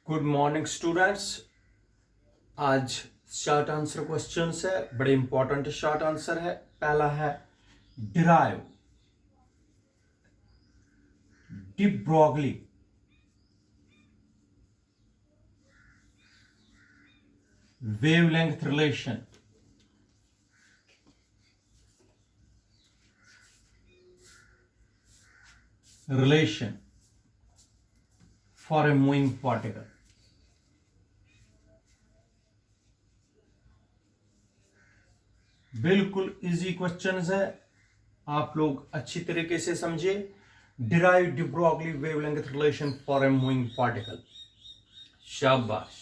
Good morning students. आज short answer questions है, बड़े इंपॉर्टेंट शॉर्ट आंसर है। पहला है derive de Broglie wavelength relation for a moving particle. बिल्कुल इजी क्वेश्चंस है, आप लोग अच्छी तरीके से समझिए। Derive de Broglie wavelength relation for a moving particle. शाबाश।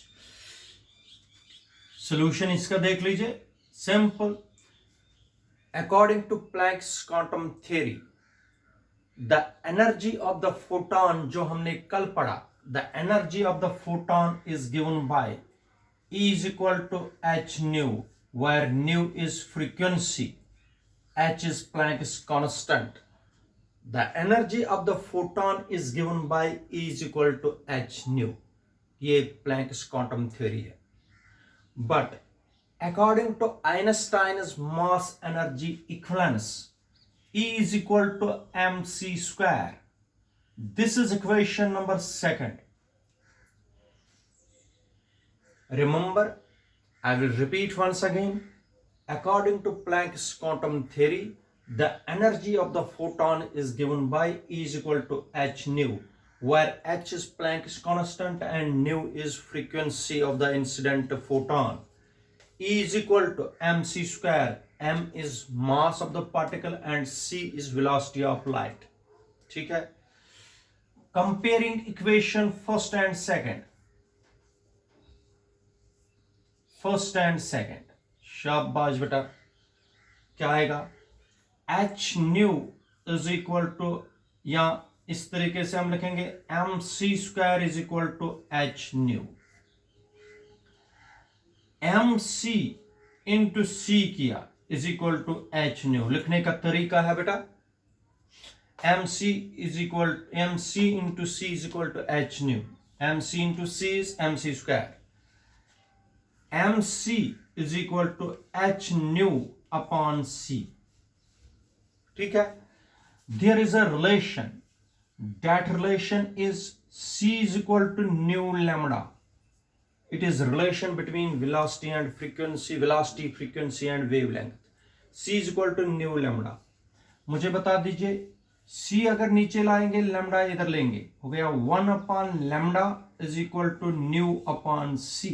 सॉल्यूशन इसका देख लीजिए, simple. According to Planck's quantum theory, the energy of the photon, जो हमने कल पढ़ा, the energy of the photon is given by E is equal to h nu, where nu is frequency, h is Planck's constant. The energy of the photon is given by E is equal to h nu. ये Planck's quantum theory है। But according to Einstein's mass energy equivalence, E is equal to mc square. This is equation number 2. Remember, I will repeat once again. According to Planck's quantum theory, the energy of the photon is given by E is equal to h nu, where h is Planck's constant and nu is frequency of the incident photon. E is equal to mc square. M is mass of the particle and c is velocity of light. ठीक है? Comparing equation first and second. First and second, शाबाश बेटा। क्या आएगा? H nu is equal to, या इस तरीके से हम लिखेंगे M C square is equal to H nu. M C into C किया is equal to H nu. लिखने का तरीका है बेटा, M C into C is equal to H nu. M C into C is M C square. mc is equal to h nu upon c. ठीक है? There is a relation. That relation is c is equal to nu lambda. It is relation between velocity and frequency, velocity, frequency and wavelength. c is equal to nu lambda. मुझे बता दीजिए, c अगर नीचे लाएंगे, lambda इधर लेंगे, हो गया 1 upon lambda is equal to nu upon c.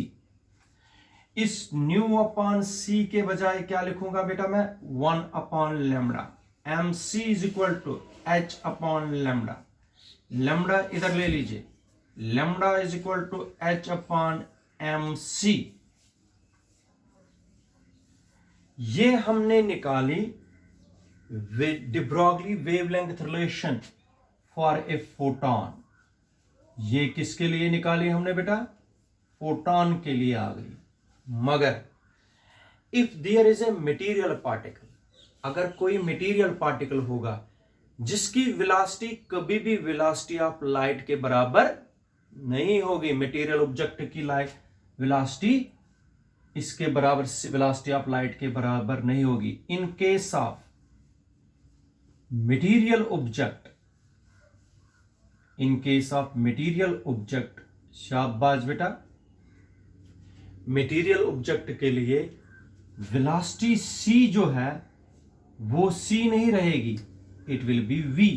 इस न्यू अपॉन सी के बजाय क्या लिखूंगा बेटा मैं? 1 upon lambda. M C is equal to H upon lambda. Lambda इधर ले लीजिए, lambda is equal to H upon M C. ये हमने निकाली de Broglie wavelength relation for a photon. ये किसके लिए निकाली हमने बेटा? फोटॉन के लिए आ गई। मगर if there is a material particle, अगर कोई मटेरियल पार्टिकल होगा जिसकी वेलोसिटी कभी भी वेलोसिटी ऑफ लाइट के बराबर नहीं होगी, मटेरियल ऑब्जेक्ट की लाइट वेलोसिटी इसके बराबर, वेलोसिटी ऑफ लाइट के बराबर नहीं होगी। In case of material object, in case of material object, शाबाश बेटा। मटेरियल ऑब्जेक्ट के लिए वेलोसिटी c जो है वो c नहीं रहेगी, इट विल बी v,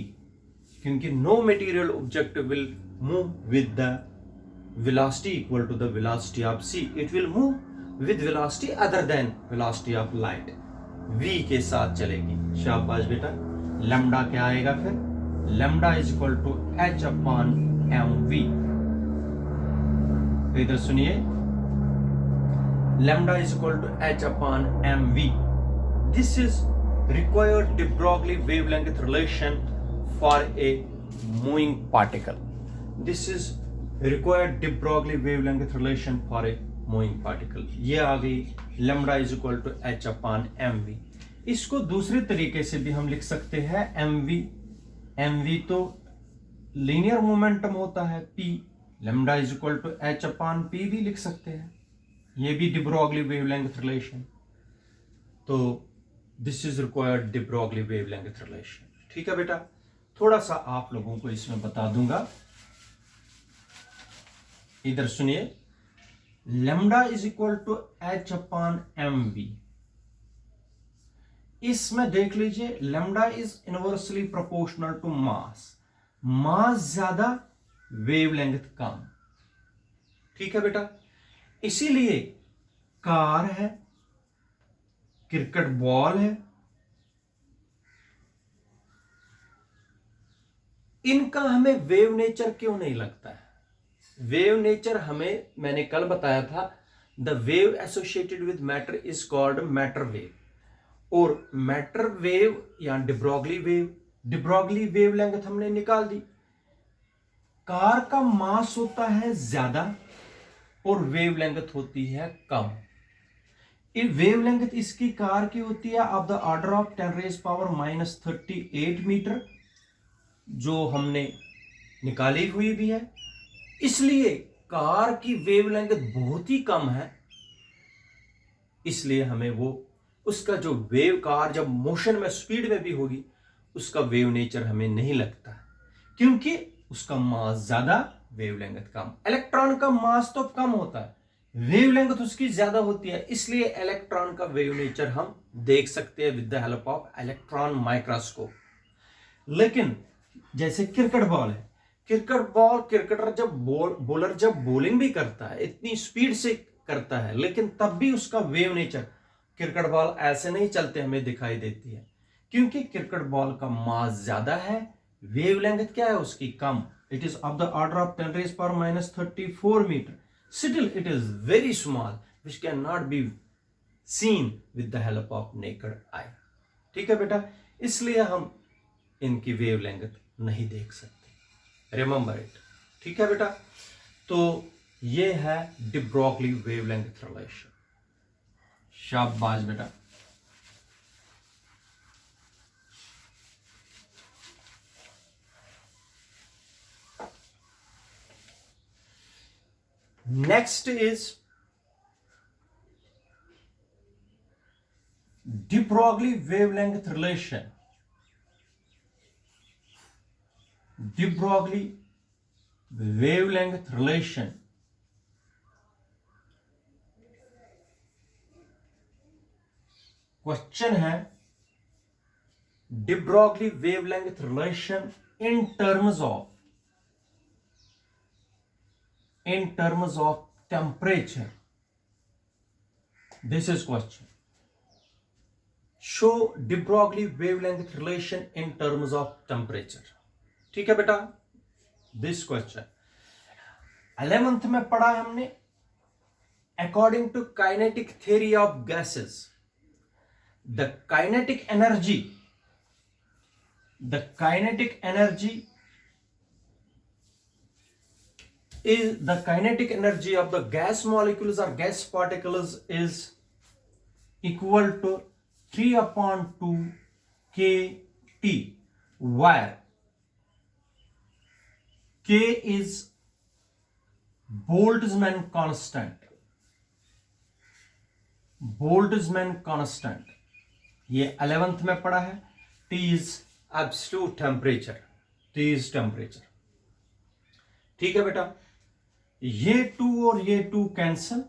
क्योंकि no material object will move with the velocity equal to the velocity of c. It will move with velocity other than velocity of light, v के साथ चलेगी। शाबाश बेटा। लैम्डा क्या आएगा फिर? Lambda is equal to h upon M V. इधर सुनिए, lambda is equal to h upon mv. This is required de Broglie wavelength relation for a moving particle. This is required de Broglie wavelength relation for a moving particle. ये आ गई lambda is equal to h upon mv. इसको दूसरे तरीके से भी हम लिख सकते हैं mv। mv तो लीनियर मोमेंटम होता है p, lambda is equal to H upon P भी लिख सकते हैं, ये भी de Broglie wavelength रिलेशन। तो this is required de Broglie wavelength relation. ठीक है बेटा, थोड़ा सा आप लोगों को इसमें बता दूंगा, इधर सुनिए। Lambda is equal to H upon M V, इसमें देख लीजिए lambda is inversely proportional to mass, mass ज्यादा वेवलेंथ कम। ठीक है बेटा, इसीलिए कार है, क्रिकेट बॉल है, इनका हमें वेव नेचर क्यों नहीं लगता है? वेव नेचर हमें, मैंने कल बताया था, the wave associated with matter is called matter wave, और मैटर वेव या de Broglie wave, de Broglie wavelength हमने निकाल दी। कार का मास होता है ज्यादा और वेवलेंथ होती है कम। वेवलेंथ इसकी कार की होती है of the order of 10⁻⁻38 metre, जो हमने निकाली हुई भी है। इसलिए कार की वेवलेंथ बहुत ही कम है, इसलिए हमें वो उसका जो वेव, कार जब मोशन में स्पीड में भी होगी, उसका वेव नेचर हमें नहीं लगता, क्योंकि उसका मास ज्यादा वेवलेंथ कम। इलेक्ट्रॉन का मास तो कम होता है, वेवलेंथ उसकी ज्यादा होती है, इसलिए इलेक्ट्रॉन का वेव नेचर हम देख सकते हैं with the help of electron microscope. लेकिन जैसे क्रिकेट बॉल है, क्रिकेटर जब बॉलर जब बॉलिंग भी करता है, इतनी स्पीड से करता है, लेकिन तब भी उसका वेव नेचर, क्रिकेट बॉल ऐसे नहीं चलते हमें दिखाई देती है, क्योंकि क्रिकेट बॉल का मास ज्यादा है, वेवलेंथ क्या है उसकी कम। It is of the order of 10⁻34 metre, still it is very small which can not be seen with the help of naked eye. ठीक है बेटा, इसलिए हम इनकी वेवलेंथ नहीं देख सकते, रिमेंबर इट। ठीक है बेटा, तो ये है de Broglie वेवलेंथ रिलेशन। शाबाश बेटा। Next is de Broglie wavelength relation, de Broglie wavelength relation question है, de Broglie wavelength relation in terms of temperature. This is question. Show de Broglie wavelength relation in terms of temperature. ठीक है बेटा, this question 11th में पढ़ा हमने। According to kinetic theory of gases, the kinetic energy of the gas molecules or gas particles is equal to 3/2 kT, where K is Boltzmann constant। ये 11th में पढ़ा है। T is absolute temperature, T is temperature। ठीक है बेटा, ये 2 और ये 2 cancel,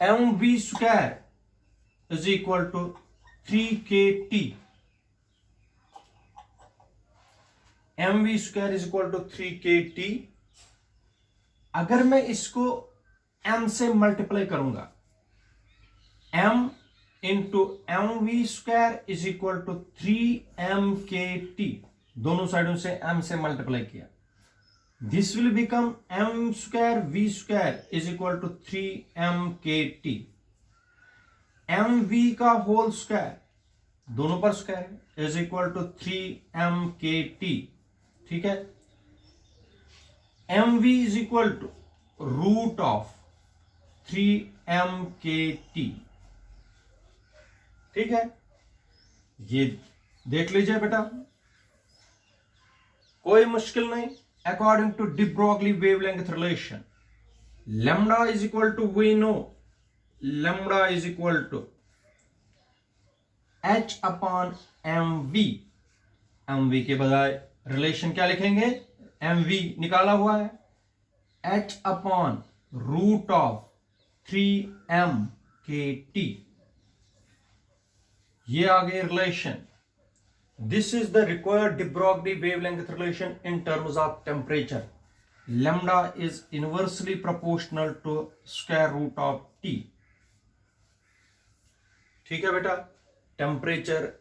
mv square is equal to 3kT, mv square is equal to 3kT। अगर मैं इसको m से मल्टीप्लाई करूंगा, m into mv square is equal to 3mkt, दोनों साइडों से m से मल्टीप्लाई किया, this will become m square v square is equal to 3mkt, mv का होल स्क्वायर दोनों पर square is equal to 3mkt। ठीक है, mv is equal to root of 3mkt। ठीक है, ये देख लीजिए बेटा, कोई मुश्किल नहीं, according to de Broglie wavelength relation, lambda is equal to, we know lambda is equal to h upon mv. mv के बजाय रिलेशन क्या लिखेंगे, mv निकाला हुआ है, h upon root of 3m kt, ये आ गए relation. This is the required de Broglie wavelength relation in terms of temperature. Lambda is inversely proportional to square root of T. ठीक है बेटा, temperature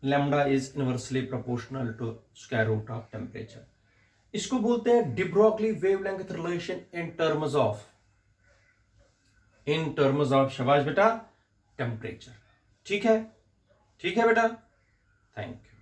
lambda is inversely proportional to square root of temperature. इसको बोलते हैं de Broglie wavelength relation in terms of शाबाश बेटा temperature. ठीक है बेटा, थैंक यू.